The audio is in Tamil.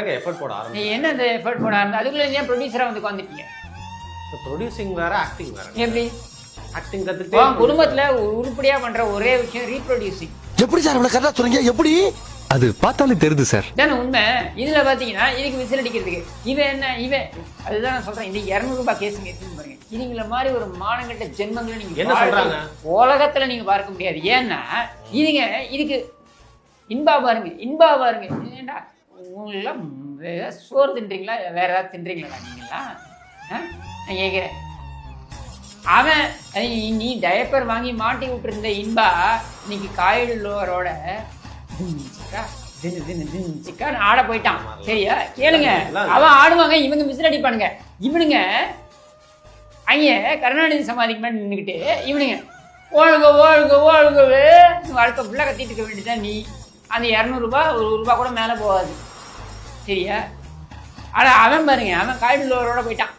எஃபர்ட் போட ஆரம்பிச்சு. நீ என்ன இந்த எஃபர்ட் போட ஆரம்பிச்சு அதுக்குள்ள ஏன் ப்ரொடியூசரா வந்து உட்காந்துட்டீங்க? ப்ரொடியூசிங் வேற, ஆக்டிங் வேற. எப்படி ஆக்டிங் கத்துக்கிட்டே குடும்பத்துல உருப்படியா பண்ற ஒரே விஷயம் ரீப்ரொடியூசிங். எப்படி சார் இவ்வளவு கரெக்டா சொல்றீங்க? எப்படி? அது பார்த்தாலே தெரியுது சார். தானே உண்மை. இதுல பாத்தீங்கன்னா இதுக்கு விசில் அடிக்கிறதுக்கு இவன் என்ன இவன் அதுதான் நான் சொல்றேன். இந்த 200 ரூபாய் கேஸுங்க எடுத்துன்னு பாருங்க. இதுங்கள மாதிரி ஒரு மானங்கட்ட ஜென்மங்களை நீங்க என்ன சொல்றாங்க உலகத்துல நீங்க பார்க்க முடியாது. ஏன்னா இதுங்க இதுக்கு இன்பா பாருங்க. ஏண்டா உங்களெல்லாம் சோறு தின்றீங்களா வேற ஏதாவது தின்றீங்களா நீங்களா? நான் கேட்குறேன். அவன் நீ டயப்பர் வாங்கி மாட்டி விட்டுருந்த இன்பா இன்னைக்கு காயிலோரோட ஆட போயிட்டான். சரியா? கேளுங்க. அவன் ஆடுவாங்க, இவங்க மிஸ்ல அடிப்பானுங்க. இவனுங்க அங்க கருணாநிதி சமாதிக்கு மேலே நின்றுக்கிட்டு இவனுங்க ஓழுங்க வாழ்க்கை ஃபுல்லாக கத்திட்டு இருக்க வேண்டியதான். நீ அந்த 200 ரூபாய் ₹1 கூட மேலே போகாது. சரியா? ஆனால் அவன் பாருங்க, அவன் காயிலோரோட போயிட்டான்.